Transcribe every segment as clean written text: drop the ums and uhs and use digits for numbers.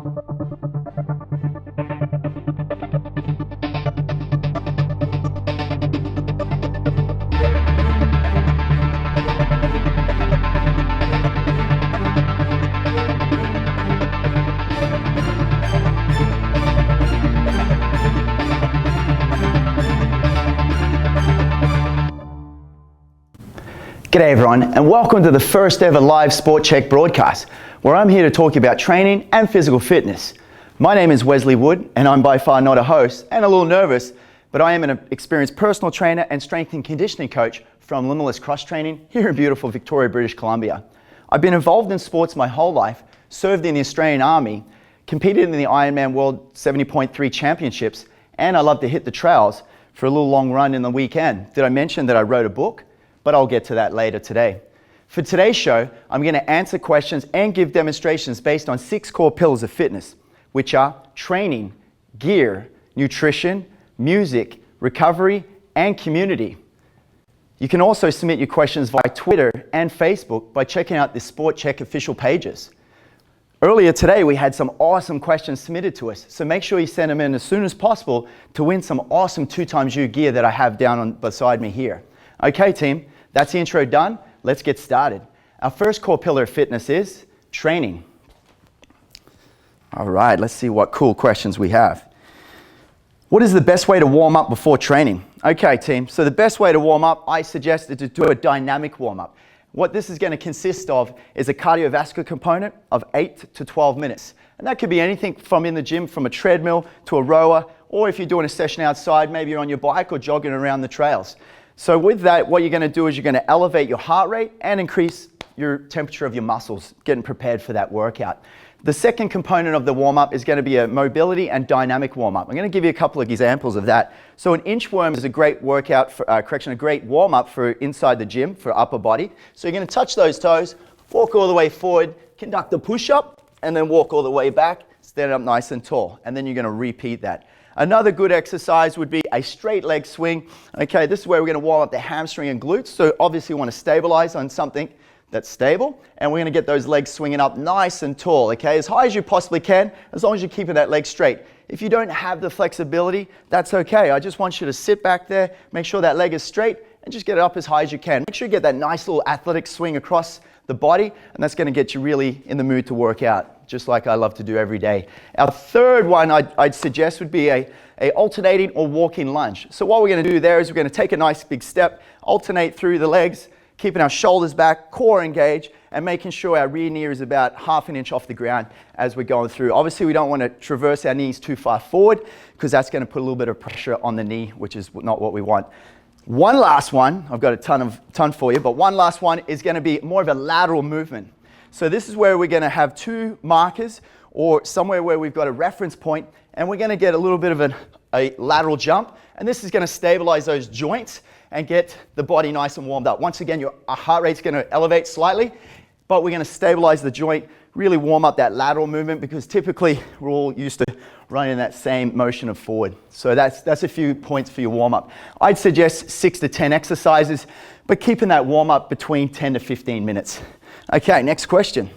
G'day everyone, and welcome to the first ever live Sport Chek broadcast, where I'm here to talk about training and physical fitness. My name is Wesley Wood, and I'm by far not a host, and a little nervous, but I am an experienced personal trainer and strength and conditioning coach from Limitless Cross Training here in beautiful Victoria, British Columbia. I've been involved in sports my whole life, served in the Australian Army, competed in the Ironman World 70.3 Championships, and I love to hit the trails for a little long run in the weekend. Did I mention that I wrote a book? But I'll get to that later today. For today's show, I'm going to answer questions and give demonstrations based on 6 core pillars of fitness, which are training, gear, nutrition, music, recovery, and community. You can also submit your questions via Twitter and Facebook by checking out the Sport Chek official pages. Earlier today, we had some awesome questions submitted to us, so make sure you send them in as soon as possible to win some awesome 2xU gear that I have down beside me here. Okay, team. That's the intro done. Let's get started. Our first core pillar of fitness is training. All right, let's see what cool questions we have. What is the best way to warm up before training? Okay, team, so the best way to warm up, I suggest to do a dynamic warm up. What this is going to consist of is a cardiovascular component of 8 to 12 minutes. And that could be anything from in the gym, from a treadmill to a rower, or if you're doing a session outside, maybe you're on your bike or jogging around the trails. So with that, what you're going to do is you're going to elevate your heart rate and increase your temperature of your muscles, getting prepared for that workout. The second component of the warm-up is going to be a mobility and dynamic warm-up. I'm going to give you a couple of examples of that. So an inchworm is a great workout, a great warm-up for inside the gym for upper body. So you're going to touch those toes, walk all the way forward, conduct a push-up, and then walk all the way back, stand up nice and tall. And then you're going to repeat that. Another good exercise would be a straight leg swing. Okay, this is where we're going to warm up the hamstring and glutes. So obviously you want to stabilize on something that's stable. And we're going to get those legs swinging up nice and tall, okay? As high as you possibly can, as long as you're keeping that leg straight. If you don't have the flexibility, that's okay. I just want you to sit back there, make sure that leg is straight, and just get it up as high as you can. Make sure you get that nice little athletic swing across the body, and that's going to get you really in the mood to work out, just like I love to do every day. Our third one I'd suggest would be a alternating or walking lunge. So what we're going to do there is we're going to take a nice big step, alternate through the legs, keeping our shoulders back, core engaged, and making sure our rear knee is about ½ an inch off the ground as we're going through. Obviously, we don't want to traverse our knees too far forward because that's going to put a little bit of pressure on the knee, which is not what we want. One last one, I've got a ton for you, but one last one is going to be more of a lateral movement. So this is where we're going to have 2 markers or somewhere where we've got a reference point, and we're going to get a little bit of a lateral jump, and this is going to stabilize those joints and get the body nice and warmed up. Once again, your heart rate's going to elevate slightly, but we're going to stabilize the joint, really warm up that lateral movement because typically we're all used to running that same motion of forward. So that's a few points for your warm-up. I'd suggest 6 to 10 exercises, but keeping that warm-up between 10 to 15 minutes. Okay, next question.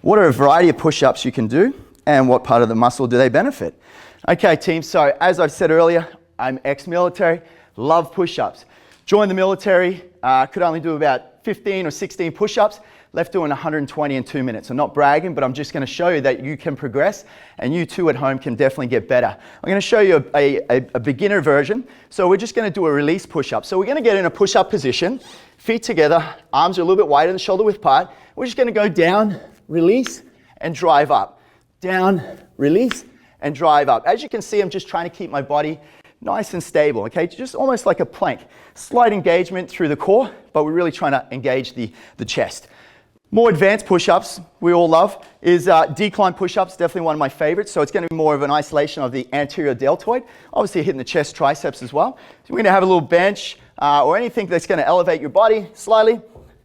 What are a variety of push-ups you can do, and what part of the muscle do they benefit? Okay, team, so as I've said earlier, I'm ex-military, love push-ups. Joined the military, could only do about 15 or 16 push-ups, left doing 120 in 2 minutes. I'm not bragging, but I'm just going to show you that you can progress, and you too at home can definitely get better. I'm going to show you a beginner version. So we're just going to do a release push-up. So we're going to get in a push-up position, feet together, arms are a little bit wider than shoulder width apart. We're just going to go down, release, and drive up. Down, release, and drive up. As you can see, I'm just trying to keep my body nice and stable, okay? Just almost like a plank. Slight engagement through the core, but we're really trying to engage the chest. More advanced push-ups we all love is decline push-ups, definitely one of my favorites. So it's going to be more of an isolation of the anterior deltoid, obviously hitting the chest, triceps as well. So we're going to have a little bench or anything that's going to elevate your body slightly.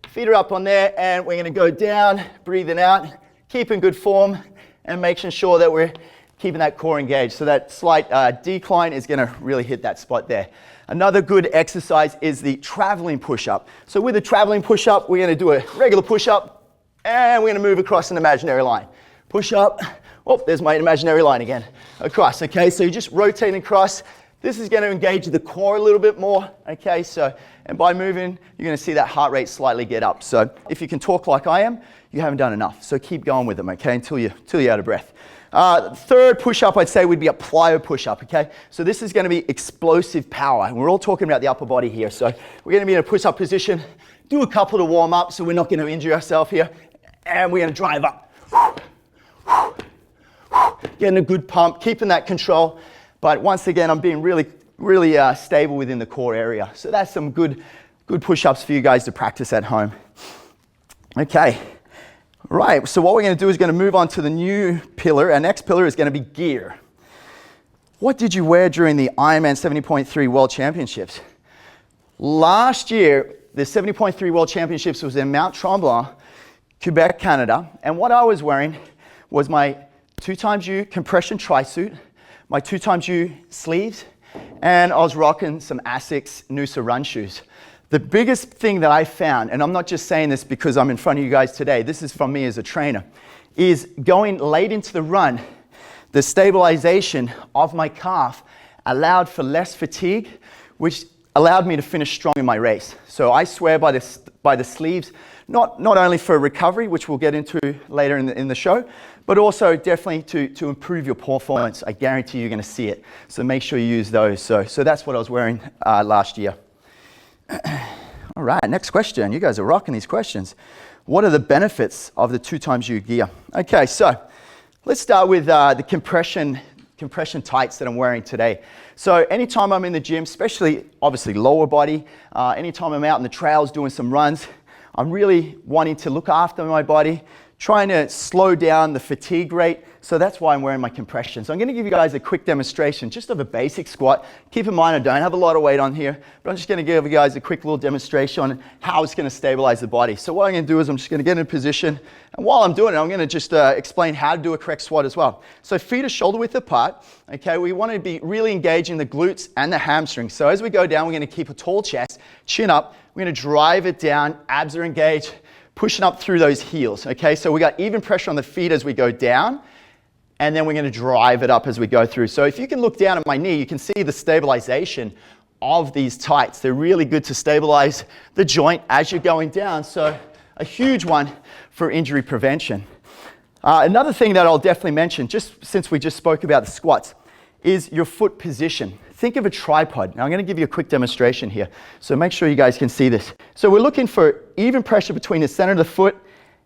Feet are up on there, and we're going to go down, breathing out, keeping good form, and making sure that we're keeping that core engaged. So that slight decline is going to really hit that spot there. Another good exercise is the traveling push-up. So with the traveling push-up, we're going to do a regular push-up, And we're gonna move across an imaginary line. Push up. Oh, there's my imaginary line again. Across, okay? So you're just rotating across. This is gonna engage the core a little bit more, okay? So, and by moving, you're gonna see that heart rate slightly get up. So if you can talk like I am, you haven't done enough. So keep going with them, okay, until you're out of breath. Third push-up, I'd say, would be a plyo push-up, okay? So this is gonna be explosive power. And we're all talking about the upper body here. So we're gonna be in a push-up position, do a couple to warm up so we're not gonna injure ourselves here. And we're gonna drive up. Getting a good pump, keeping that control. But once again, I'm being really stable within the core area. So that's some good push-ups for you guys to practice at home. Okay, right, so what we're gonna do is gonna move on to the new pillar. Our next pillar is gonna be gear. What did you wear during the Ironman 70.3 World Championships? Last year, the 70.3 World Championships was in Mount Tremblant, Quebec, Canada. And what I was wearing was my 2xU compression tri-suit, my 2xU sleeves, and I was rocking some Asics Noosa run shoes. The biggest thing that I found, and I'm not just saying this because I'm in front of you guys today, this is from me as a trainer, is going late into the run, the stabilization of my calf allowed for less fatigue, which allowed me to finish strong in my race. So I swear by the sleeves, not only for recovery, which we'll get into later in the show, but also definitely to improve your performance. I guarantee you're gonna see it. So make sure you use those. So that's what I was wearing last year. All right, next question. You guys are rocking these questions. What are the benefits of the 2xU gear? Okay, so let's start with the compression tights that I'm wearing today. So anytime I'm in the gym, especially obviously lower body, anytime I'm out in the trails doing some runs, I'm really wanting to look after my body, trying to slow down the fatigue rate. So that's why I'm wearing my compression. So I'm gonna give you guys a quick demonstration just of a basic squat. Keep in mind, I don't have a lot of weight on here, but I'm just gonna give you guys a quick little demonstration on how it's gonna stabilize the body. So what I'm gonna do is I'm just gonna get in a position, and while I'm doing it, I'm gonna just explain how to do a correct squat as well. So feet are shoulder width apart, okay? We wanna be really engaging the glutes and the hamstrings. So as we go down, we're gonna keep a tall chest, chin up, we're gonna drive it down, abs are engaged, pushing up through those heels, okay? So we got even pressure on the feet as we go down, and then we're gonna drive it up as we go through. So if you can look down at my knee, you can see the stabilization of these tights. They're really good to stabilize the joint as you're going down. So a huge one for injury prevention. Another thing that I'll definitely mention, just since we just spoke about the squats, is your foot position. Think of a tripod. Now I'm gonna give you a quick demonstration here. So make sure you guys can see this. So we're looking for even pressure between the center of the foot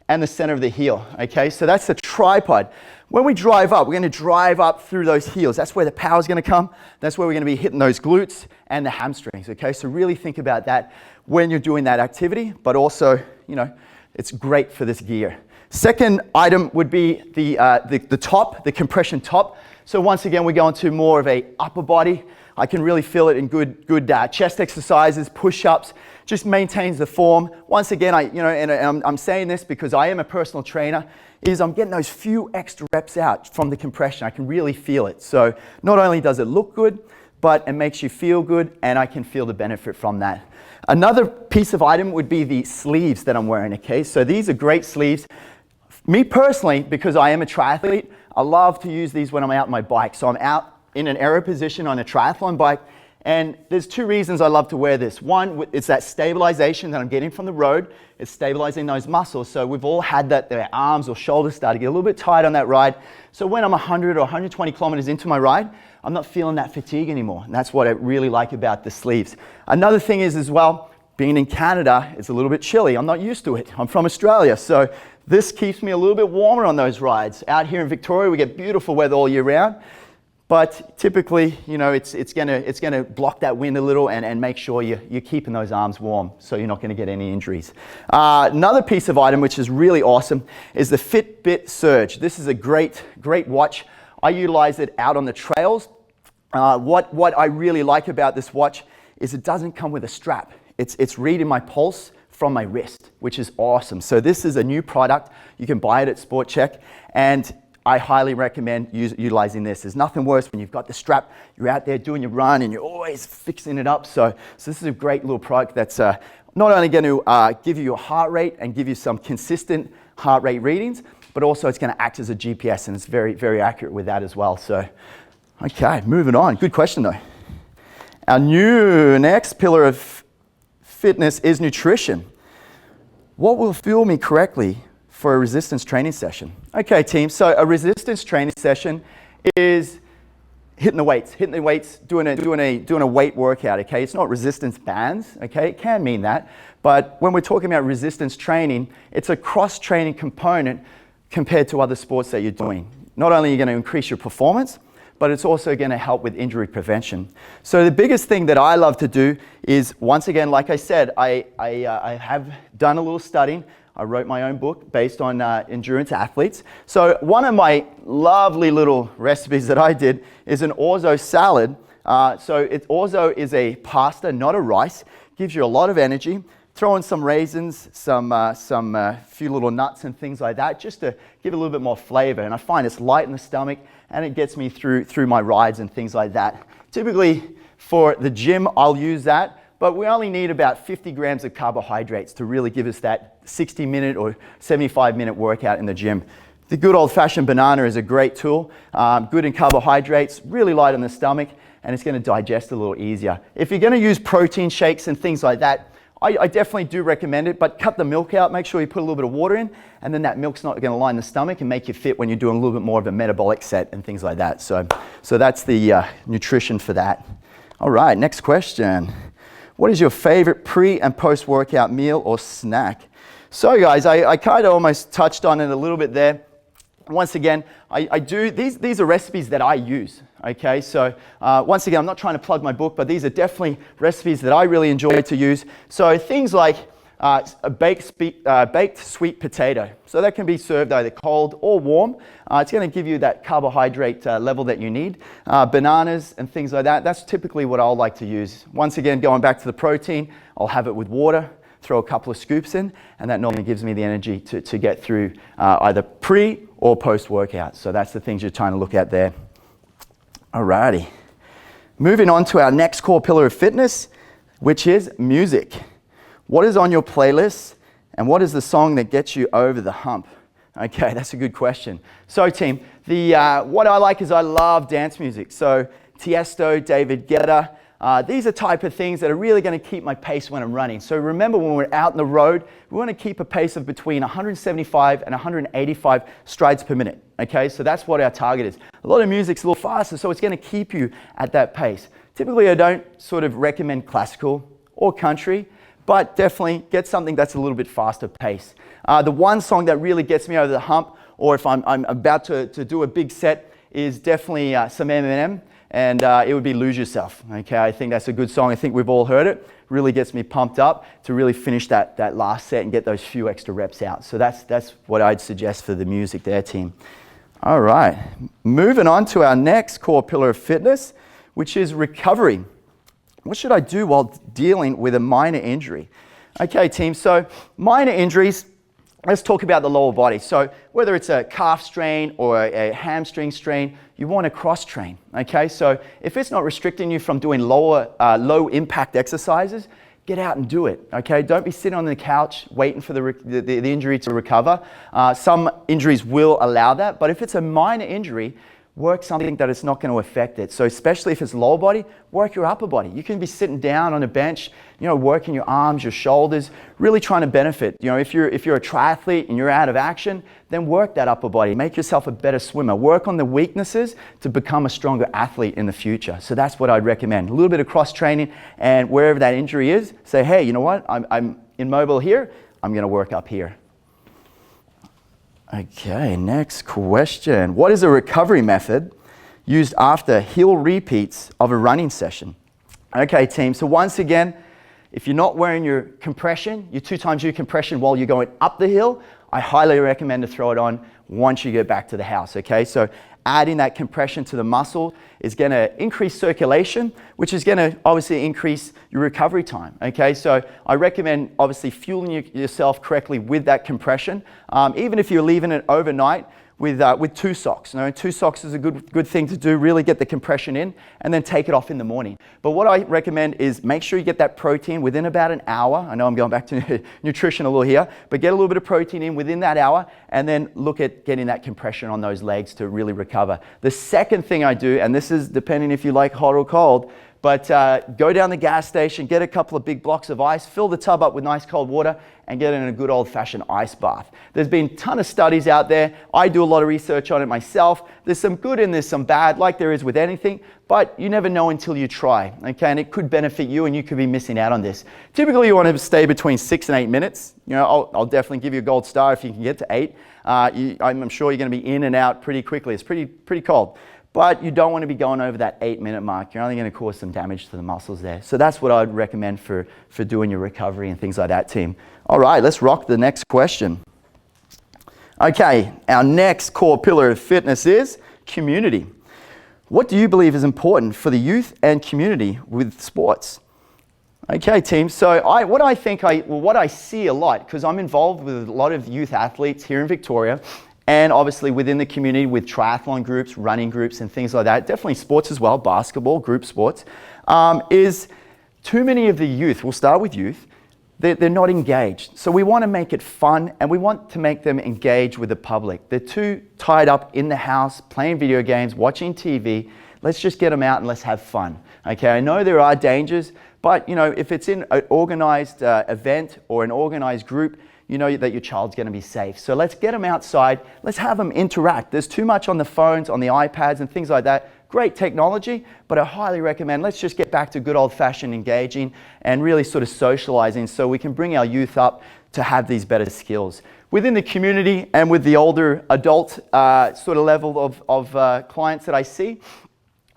and the center of the heel, okay? So that's the tripod. When we drive up, we're gonna drive up through those heels. That's where the power's gonna come. That's where we're gonna be hitting those glutes and the hamstrings, okay? So really think about that when you're doing that activity, but also, you know, it's great for this gear. Second item would be the top, the compression top. So once again, we go into more of a upper body. I can really feel it in good chest exercises, push-ups, just maintains the form. Once again, I'm saying this because I am a personal trainer, is I'm getting those few extra reps out from the compression. I can really feel it. So not only does it look good, but it makes you feel good, and I can feel the benefit from that. Another piece of item would be the sleeves that I'm wearing, okay? So these are great sleeves. Me personally, because I am a triathlete, I love to use these when I'm out on my bike. So I'm out in an aero position on a triathlon bike, and there's two reasons I love to wear this. One, it's that stabilization that I'm getting from the road. It's stabilizing those muscles. So we've all had that, their arms or shoulders start to get a little bit tight on that ride. So when I'm 100 or 120 kilometers into my ride, I'm not feeling that fatigue anymore. And that's what I really like about the sleeves. Another thing is as well, being in Canada, it's a little bit chilly. I'm not used to it. I'm from Australia. So this keeps me a little bit warmer on those rides. Out here in Victoria, we get beautiful weather all year round. But typically, you know, it's gonna block that wind a little and make sure you're keeping those arms warm so you're not gonna get any injuries. Another piece of item which is really awesome is the Fitbit Surge. This is a great watch. I utilize it out on the trails. What I really like about this watch is it doesn't come with a strap. It's reading my pulse from my wrist, which is awesome. So this is a new product. You can buy it at Sport Chek, and I highly recommend utilizing this. There's nothing worse when you've got the strap, you're out there doing your run and you're always fixing it up. So this is a great little product that's not only going to give you your heart rate and give you some consistent heart rate readings, but also it's going to act as a GPS, and it's very, very accurate with that as well. So, okay, moving on. Good question though. Our new next pillar of fitness is nutrition. What will fuel me correctly for a resistance training session? Okay, team, so a resistance training session is hitting the weights, doing a weight workout, okay? It's not resistance bands, okay? It can mean that, but when we're talking about resistance training, it's a cross-training component compared to other sports that you're doing. Not only are you going to increase your performance, but it's also going to help with injury prevention. So the biggest thing that I love to do is, once again, like I said, I have done a little studying. I wrote my own book based on endurance athletes. So one of my lovely little recipes that I did is an orzo salad. Orzo is a pasta, not a rice. Gives you a lot of energy. Throw in some raisins, some few little nuts and things like that, just to give it a little bit more flavor. And I find it's light in the stomach, and it gets me through my rides and things like that. Typically for the gym, I'll use that. But we only need about 50 grams of carbohydrates to really give us that 60-minute or 75-minute workout in the gym. The good old-fashioned banana is a great tool, good in carbohydrates, really light on the stomach, and it's going to digest a little easier. If you're going to use protein shakes and things like that, I definitely do recommend it, but cut the milk out. Make sure you put a little bit of water in, and then that milk's not going to line the stomach and make you fit when you're doing a little bit more of a metabolic set and things like that. So that's the nutrition for that. All right, next question. What is your favorite pre and post workout meal or snack? So guys, I kind of almost touched on it a little bit there. Once again, I do, these are recipes that I use, okay? So once again, I'm not trying to plug my book, but these are definitely recipes that I really enjoy to use. So things like a baked sweet potato. So that can be served either cold or warm. It's going to give you that carbohydrate level that you need. Bananas and things like that, that's typically what I'll like to use. Once again, going back to the protein, I'll have it with water, throw a couple of scoops in, and that normally gives me the energy to get through either pre or post workout. So that's the things you're trying to look at there. Alrighty. Moving on to our next core pillar of fitness, which is music. What is on your playlist, and what is the song that gets you over the hump? Okay, that's a good question. So team, what I like is I love dance music. So Tiesto, David Guetta, these are type of things that are really going to keep my pace when I'm running. So remember, when we're out on the road, we want to keep a pace of between 175 and 185 strides per minute. Okay, so that's what our target is. A lot of music's a little faster, so it's going to keep you at that pace. Typically, I don't sort of recommend classical or country, but definitely get something that's a little bit faster pace. The one song that really gets me over the hump, or if I'm about to do a big set, is definitely some Eminem, and it would be Lose Yourself. Okay, I think that's a good song. I think we've all heard it. Really gets me pumped up to really finish that last set and get those few extra reps out. So that's what I'd suggest for the music there, team. All right, moving on to our next core pillar of fitness, which is recovery. What should I do while dealing with a minor injury? Okay, team, so minor injuries, let's talk about the lower body. So whether it's a calf strain or a hamstring strain, you want to cross train, okay? So if it's not restricting you from doing low impact exercises, get out and do it, okay? Don't be sitting on the couch waiting for the injury to recover. Some injuries will allow that, but if it's a minor injury, work something that it's not going to affect it. So especially if it's lower body, work your upper body. You can be sitting down on a bench, working your arms, your shoulders, really trying to benefit. If you're a triathlete and you're out of action, then work that upper body. Make yourself a better swimmer. Work on the weaknesses to become a stronger athlete in the future. So that's what I'd recommend. A little bit of cross training, and wherever that injury is, say, hey, you know what? I'm immobile here. I'm going to work up here. Okay, next question. What is a recovery method used after hill repeats of a running session? Okay, team, so once again, if you're not wearing your compression, your 2xU compression while you're going up the hill, I highly recommend to throw it on once you get back to the house, okay? So adding that compression to the muscle is going to increase circulation, which is going to obviously increase your recovery time, okay? So I recommend obviously fueling yourself correctly with that compression. Even if you're leaving it overnight, with 2 socks. You know, 2 socks is a good thing to do, really get the compression in, and then take it off in the morning. But what I recommend is make sure you get that protein within about an hour. I know I'm going back to nutrition a little here, but get a little bit of protein in within that hour, and then look at getting that compression on those legs to really recover. The second thing I do, and this is depending if you like hot or cold, but go down the gas station, get a couple of big blocks of ice, fill the tub up with nice cold water, and get in a good old-fashioned ice bath. There's been a ton of studies out there. I do a lot of research on it myself. There's some good and there's some bad, like there is with anything, but you never know until you try, okay? And it could benefit you, and you could be missing out on this. Typically, you want to stay between 6 and 8 minutes. You know, I'll definitely give you a gold star if you can get to 8. I'm sure you're going to be in and out pretty quickly. It's pretty cold. But you don't want to be going over that 8-minute mark. You're only going to cause some damage to the muscles there. So that's what I'd recommend for doing your recovery and things like that, team. All right, let's rock the next question. Okay, our next core pillar of fitness is community. What do you believe is important for the youth and community with sports? Okay, team. So what I see a lot, because I'm involved with a lot of youth athletes here in Victoria, and obviously within the community with triathlon groups, running groups, and things like that, definitely sports as well, basketball, group sports, is too many of the youth, we'll start with youth, they're not engaged. So we want to make it fun, and we want to make them engage with the public. They're too tied up in the house, playing video games, watching TV. Let's just get them out and let's have fun. Okay, I know there are dangers, but you know, if it's in an organized event or an organized group, you know that your child's going to be safe. So let's get them outside. Let's have them interact. There's too much on the phones, on the iPads and things like that. Great technology, but I highly recommend let's just get back to good old-fashioned engaging and really sort of socializing so we can bring our youth up to have these better skills. Within the community and with the older adult sort of level of clients that I see,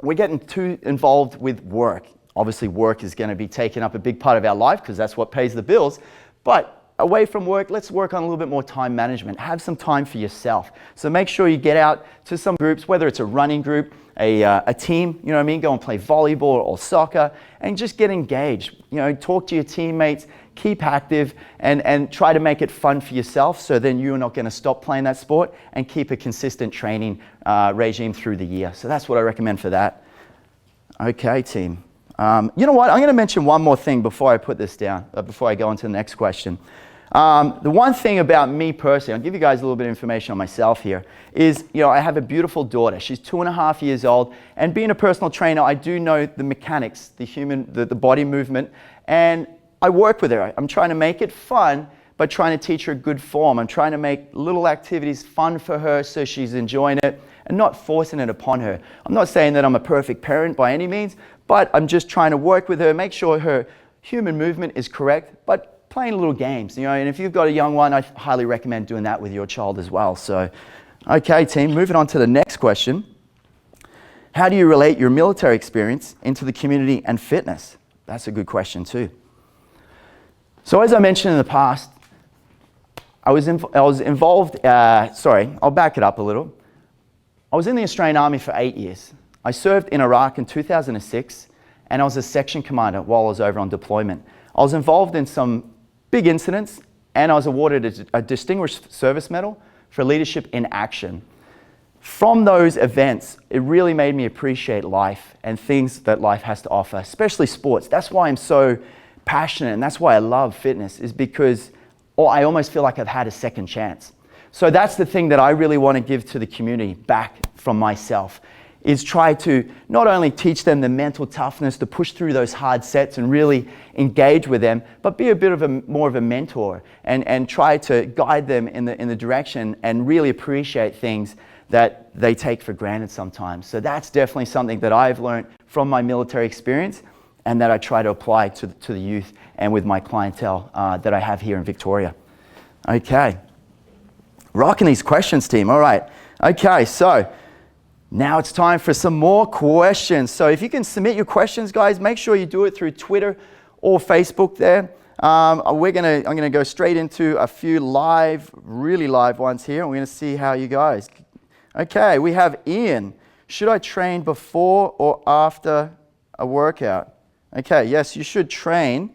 we're getting too involved with work. Obviously, work is going to be taking up a big part of our life because that's what pays the bills. But away from work, let's work on a little bit more time management. Have some time for yourself. So make sure you get out to some groups, whether it's a running group, a team, you know what I mean? Go and play volleyball or soccer and just get engaged. You know, talk to your teammates, keep active and try to make it fun for yourself so then you're not going to stop playing that sport and keep a consistent training regime through the year. So that's what I recommend for that. Okay, team. You know what? I'm going to mention one more thing before I put this down, before I go on to the next question. The one thing about me personally, I'll give you guys a little bit of information on myself here, is, you know, I have a beautiful daughter. She's 2.5 years old, and being a personal trainer, I do know the mechanics, the body movement, and I work with her. I'm trying to make it fun, but trying to teach her good form. I'm trying to make little activities fun for her so she's enjoying it and not forcing it upon her. I'm not saying that I'm a perfect parent by any means, but I'm just trying to work with her, make sure her human movement is correct, but playing little games, you know, and if you've got a young one, I highly recommend doing that with your child as well. So, okay, team, moving on to the next question. How do you relate your military experience into the community and fitness? That's a good question too. So as I mentioned in the past, I was involved, I'll back it up a little. I was in the Australian Army for 8 years. I served in Iraq in 2006, and I was a section commander while I was over on deployment. I was involved in some big incidents, and I was awarded a Distinguished Service Medal for leadership in action. From those events, it really made me appreciate life and things that life has to offer, especially sports. That's why I'm so passionate, and that's why I love fitness, is because I almost feel like I've had a second chance. So that's the thing that I really want to give to the community back from myself, is try to not only teach them the mental toughness to push through those hard sets and really engage with them, but be a bit of more of a mentor and try to guide them in the direction and really appreciate things that they take for granted sometimes. So that's definitely something that I've learned from my military experience and that I try to apply to the youth and with my clientele that I have here in Victoria. Okay. Rocking these questions, team. All right. Okay, so now it's time for some more questions. So if you can submit your questions, guys, make sure you do it through Twitter or Facebook there. I'm gonna go straight into a few really live ones here. And we're gonna see how you guys. Okay, we have Ian. Should I train before or after a workout? Okay, yes, you should train.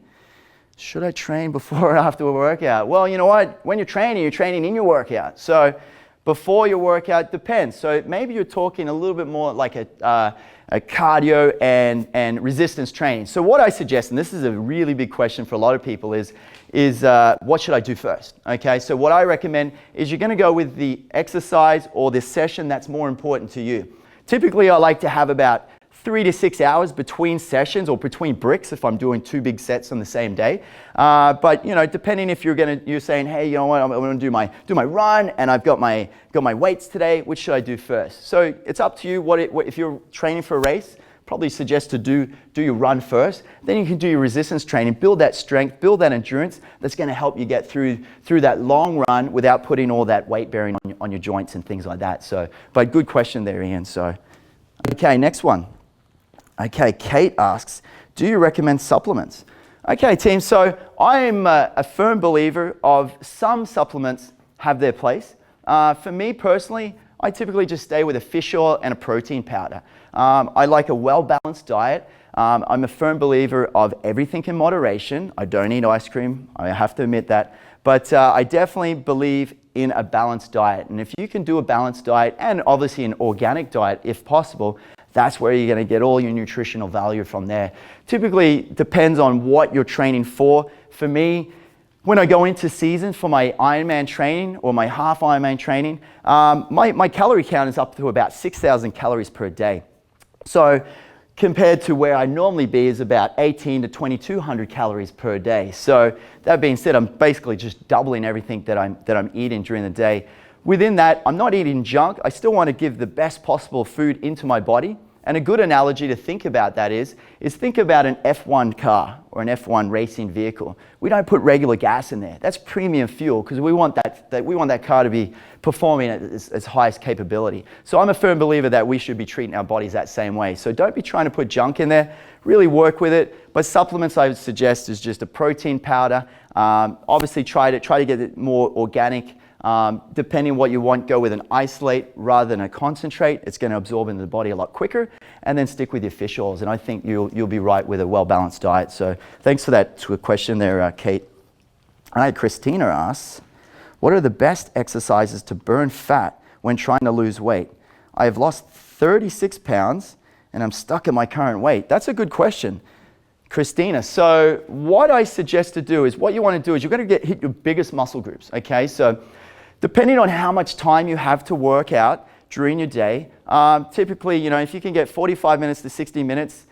Should I train before or after a workout? Well, you know what? When you're training in your workout. So before your workout, depends. So maybe you're talking a little bit more like a cardio and resistance training. So what I suggest, and this is a really big question for a lot of people, is what should I do first? Okay, so what I recommend is you're going to go with the exercise or the session that's more important to you. Typically, I like to have about 3 to 6 hours between sessions or between bricks if I'm doing 2 big sets on the same day. But you know, depending if you're saying, hey, you know what, I'm going to do my run and I've got my weights today. Which should I do first? So it's up to you. If you're training for a race, probably suggest to do your run first. Then you can do your resistance training, build that strength, build that endurance. That's going to help you get through that long run without putting all that weight bearing on your joints and things like that. So, but good question there, Ian. So, okay, next one. Okay, Kate asks, do you recommend supplements? Okay, team, so I'm a firm believer of some supplements have their place. For me personally, I typically just stay with a fish oil and a protein powder. I like a well-balanced diet. I'm a firm believer of everything in moderation. I don't eat ice cream, I have to admit that. But I definitely believe in a balanced diet. And if you can do a balanced diet and obviously an organic diet if possible, that's where you're going to get all your nutritional value from there. Typically depends on what you're training for. For me, when I go into season for my Ironman training or my half Ironman training, my calorie count is up to about 6,000 calories per day. So compared to where I normally be is about 18 to 2,200 calories per day. So that being said, I'm basically just doubling everything that I'm eating during the day. Within that, I'm not eating junk. I still want to give the best possible food into my body. And a good analogy to think about that is think about an F1 car or an F1 racing vehicle. We don't put regular gas in there. That's premium fuel because we want that car to be performing at its highest capability. So I'm a firm believer that we should be treating our bodies that same way. So don't be trying to put junk in there. Really work with it. But supplements I would suggest is just a protein powder. Obviously try to get it more organic. Depending what you want, go with an isolate rather than a concentrate. It's going to absorb into the body a lot quicker, and then stick with your fish oils. And I think you'll be right with a well-balanced diet. So thanks for that question there, Kate. All right, Christina asks, what are the best exercises to burn fat when trying to lose weight? I have lost 36 pounds and I'm stuck at my current weight. That's a good question, Christina. So what I suggest to do is, what you want to do is you're going to hit your biggest muscle groups, okay? So depending on how much time you have to work out during your day, typically, you know, if you can get 45 minutes to 60 minutes,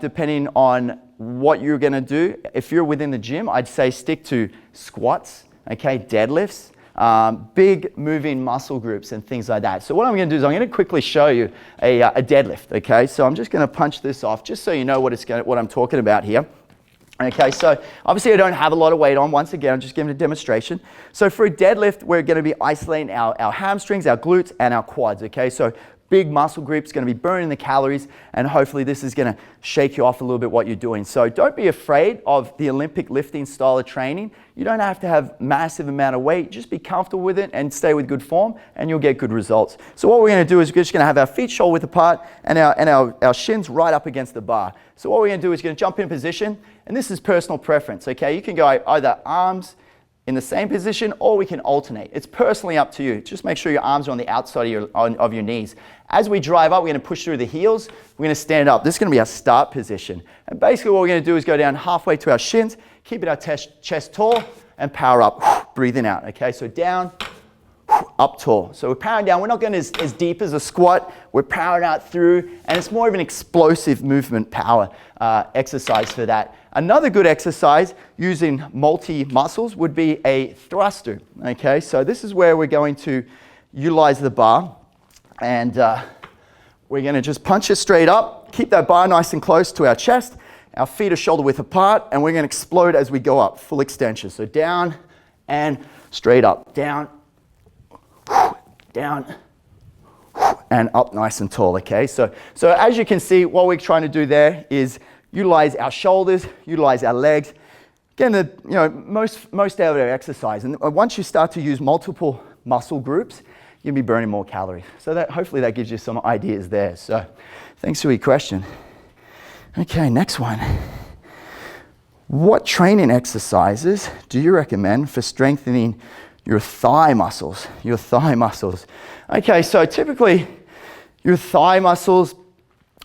depending on what you're going to do. If you're within the gym, I'd say stick to squats, okay, deadlifts, big moving muscle groups and things like that. So what I'm going to do is I'm going to quickly show you a deadlift, okay? So I'm just going to punch this off just so you know what I'm talking about here. Okay, so obviously I don't have a lot of weight on. Once again, I'm just giving a demonstration. So for a deadlift, we're going to be isolating our hamstrings, our glutes, and our quads, okay? So big muscle groups, going to be burning the calories, and hopefully this is going to shake you off a little bit what you're doing. So don't be afraid of the Olympic lifting style of training. You don't have to have massive amount of weight. Just be comfortable with it and stay with good form, and you'll get good results. So what we're going to do is we're just going to have our feet shoulder width apart and our shins right up against the bar. So what we're going to do is going to jump in position, and this is personal preference, okay? You can go either arms in the same position, or we can alternate. It's personally up to you. Just make sure your arms are on the outside of your knees. As we drive up, we're going to push through the heels. We're going to stand up. This is going to be our start position. And basically what we're going to do is go down halfway to our shins, keeping our chest tall, and power up, breathing out. Okay, so down, up tall. So we're powering down. We're not going as deep as a squat. We're powering out through, and it's more of an explosive movement power exercise for that. Another good exercise using multi-muscles would be a thruster. Okay, so this is where we're going to utilize the bar, and we're going to just punch it straight up, keep that bar nice and close to our chest. Our feet are shoulder width apart, and we're going to explode as we go up, full extension. So down and straight up, down, down, and up nice and tall, okay? So as you can see, what we're trying to do there is utilize our shoulders, utilize our legs. Again, most of our exercise. And once you start to use multiple muscle groups, you'll be burning more calories. So hopefully that gives you some ideas there. So thanks for your question. Okay, next one. What training exercises do you recommend for strengthening your thigh muscles, Okay, so typically your thigh muscles,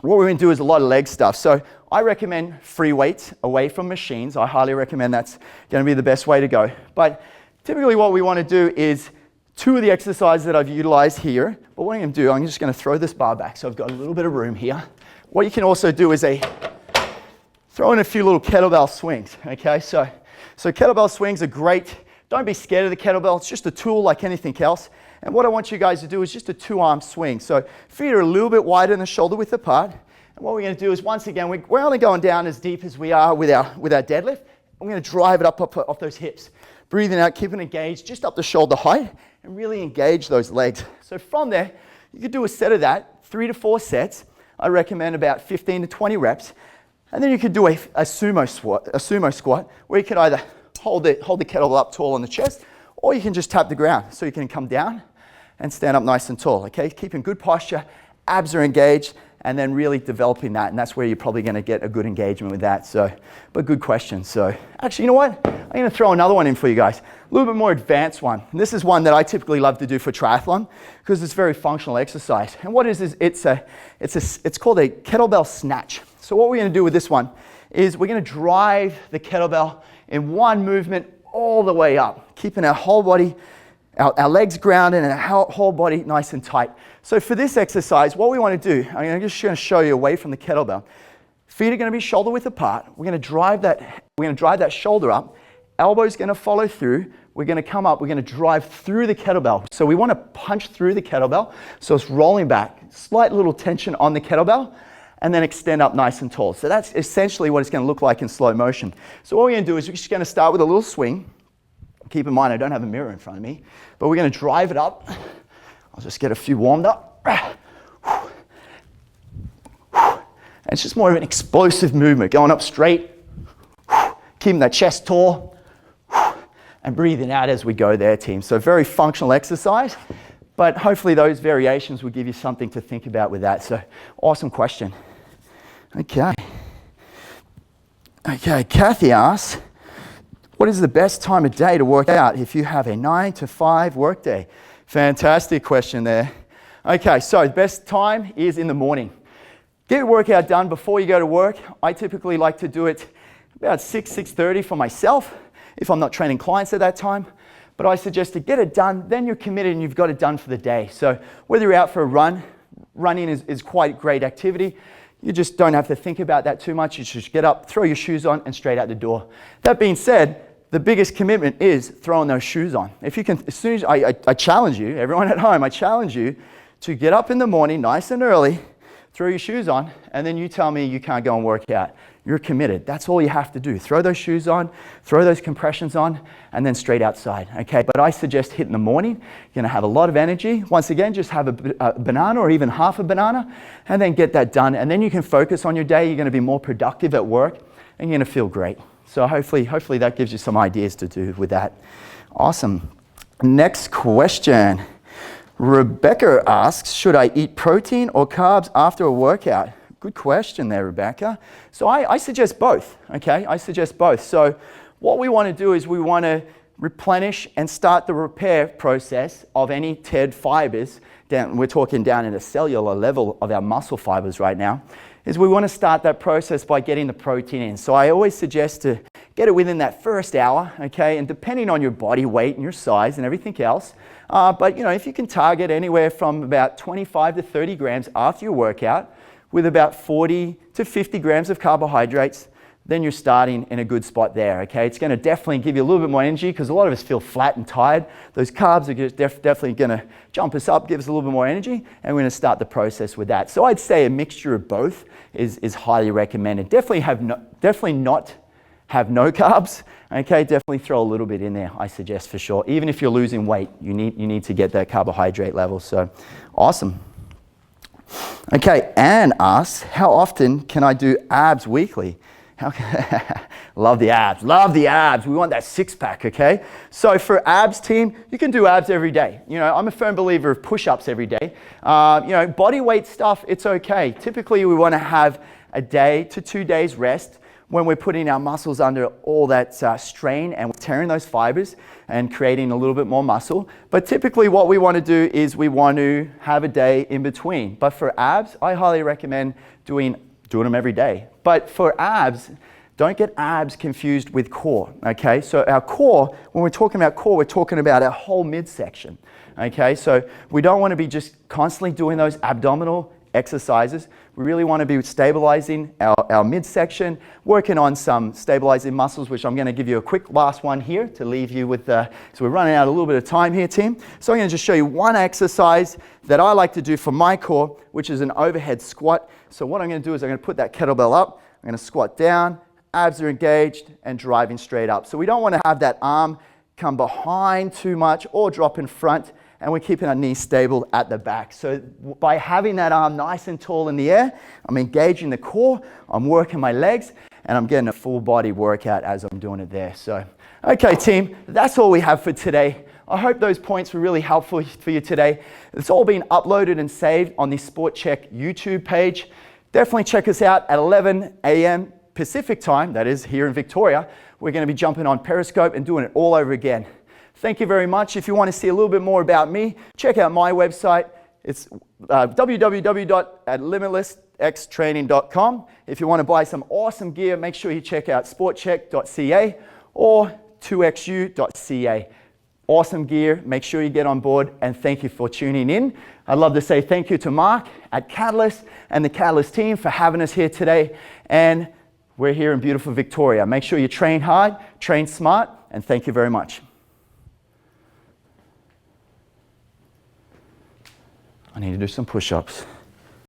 what we're going to do is a lot of leg stuff. So I recommend free weights away from machines. I highly recommend that's going to be the best way to go. But typically what we want to do is 2 of the exercises that I've utilized here. But what I'm going to do, I'm just going to throw this bar back so I've got a little bit of room here. What you can also do is throw in a few little kettlebell swings. Okay, so kettlebell swings are great. Don't be scared of the kettlebell. It's just a tool like anything else. And what I want you guys to do is just a 2-arm swing. So feet are a little bit wider than the shoulder width apart. And what we're going to do is, once again, we're only going down as deep as we are with our deadlift. I'm going to drive it up off those hips. Breathing out, keeping engaged, just up to shoulder height, and really engage those legs. So from there, you could do a set of that, 3 to 4 sets. I recommend about 15 to 20 reps. And then you could do a sumo squat, where you can either hold the kettlebell up tall on the chest, or you can just tap the ground. So you can come down and stand up nice and tall, okay? Keeping good posture, abs are engaged, and then really developing that. And that's where you're probably going to get a good engagement with that. So, but good question. So actually, you know what? I'm going to throw another one in for you guys. A little bit more advanced one. And this is one that I typically love to do for triathlon because it's very functional exercise. And what it is it's called a kettlebell snatch. So what we're going to do with this one is we're going to drive the kettlebell in one movement all the way up, keeping our whole body, our legs grounded and our whole body nice and tight. So for this exercise, what we want to do, I'm just going to show you away from the kettlebell. Feet are going to be shoulder width apart. We're going to drive that shoulder up. Elbow's going to follow through. We're going to come up. We're going to drive through the kettlebell. So we want to punch through the kettlebell. So it's rolling back. Slight little tension on the kettlebell, and then extend up nice and tall. So that's essentially what it's going to look like in slow motion. So what we're going to do is we're just going to start with a little swing. Keep in mind, I don't have a mirror in front of me, but we're going to drive it up. I'll just get a few warmed up. And it's just more of an explosive movement, going up straight, keeping that chest tall, and breathing out as we go there, team. So very functional exercise, but hopefully those variations will give you something to think about with that. So awesome question. Okay, Kathy asks, what is the best time of day to work out if you have a 9 to 5 work day? Fantastic question there. Okay, so the best time is in the morning. Get your workout done before you go to work. I typically like to do it about 6:30 for myself if I'm not training clients at that time. But I suggest to get it done, then you're committed and you've got it done for the day. So whether you're out for a run, running is quite great activity. You just don't have to think about that too much. You just get up, throw your shoes on, and straight out the door. That being said, the biggest commitment is throwing those shoes on. If you can, as soon as I challenge you, everyone at home, I challenge you to get up in the morning nice and early, throw your shoes on, and then you tell me you can't go and work out. You're committed. That's all you have to do. Throw those shoes on, throw those compressions on, and then straight outside, okay? But I suggest hit in the morning. You're gonna have a lot of energy. Once again, just have a banana or even half a banana, and then get that done. And then you can focus on your day. You're gonna be more productive at work, and you're gonna feel great. So hopefully that gives you some ideas to do with that. Awesome. Next question. Rebecca asks, should I eat protein or carbs after a workout? Good question there, Rebecca. So I suggest both, okay? I suggest both. So what we want to do is we want to replenish and start the repair process of any teared fibers. We're talking down at a cellular level of our muscle fibers right now. Is we want to start that process by getting the protein in. So I always suggest to get it within that first hour, okay? And depending on your body weight and your size and everything else, but you know, if you can target anywhere from about 25 to 30 grams after your workout with about 40 to 50 grams of carbohydrates, then you're starting in a good spot there, okay? It's gonna definitely give you a little bit more energy because a lot of us feel flat and tired. Those carbs are definitely gonna jump us up, give us a little bit more energy, and we're gonna start the process with that. So I'd say a mixture of both is highly recommended. Definitely not have no carbs, okay? Definitely throw a little bit in there, I suggest for sure. Even if you're losing weight, you need to get that carbohydrate level, so awesome. Okay, Anne asks, how often can I do abs weekly? Love the abs, love the abs. We want that six pack, okay? So for abs team, you can do abs every day. You know, I'm a firm believer of push-ups every day. You know, body weight stuff, it's okay. Typically we want to have a day to 2 days rest. when we're putting our muscles under all that strain and we're tearing those fibers and creating a little bit more muscle. But typically what we want to do is we want to have a day in between. But for abs, I highly recommend doing them every day. But for abs, don't get abs confused with core, okay? So our core, when we're talking about core, we're talking about our whole midsection, okay? So we don't want to be just constantly doing those abdominal exercises. We really want to be stabilizing our midsection, working on some stabilizing muscles, which I'm going to give you a quick last one here to leave you with, so we're running out a little bit of time here, team. So I'm going to just show you one exercise that I like to do for my core, which is an overhead squat. So what I'm going to do is I'm going to put that kettlebell up, I'm going to squat down, abs are engaged and driving straight up. So we don't want to have that arm come behind too much or drop in front, and we're keeping our knees stable at the back. So by having that arm nice and tall in the air, I'm engaging the core, I'm working my legs, and I'm getting a full body workout as I'm doing it there. So, okay team, that's all we have for today. I hope those points were really helpful for you today. It's all been uploaded and saved on the Sport Chek YouTube page. Definitely check us out at 11 a.m. Pacific time, that is here in Victoria. We're going to be jumping on Periscope and doing it all over again. Thank you very much. If you want to see a little bit more about me, check out my website. It's www.limitlessxtraining.com. If you want to buy some awesome gear, make sure you check out sportchek.ca or 2xu.ca. Awesome gear. Make sure you get on board, and thank you for tuning in. I'd love to say thank you to Mark at Catalyst and the Catalyst team for having us here today. And we're here in beautiful Victoria. Make sure you train hard, train smart, and thank you very much. I need to do some push-ups.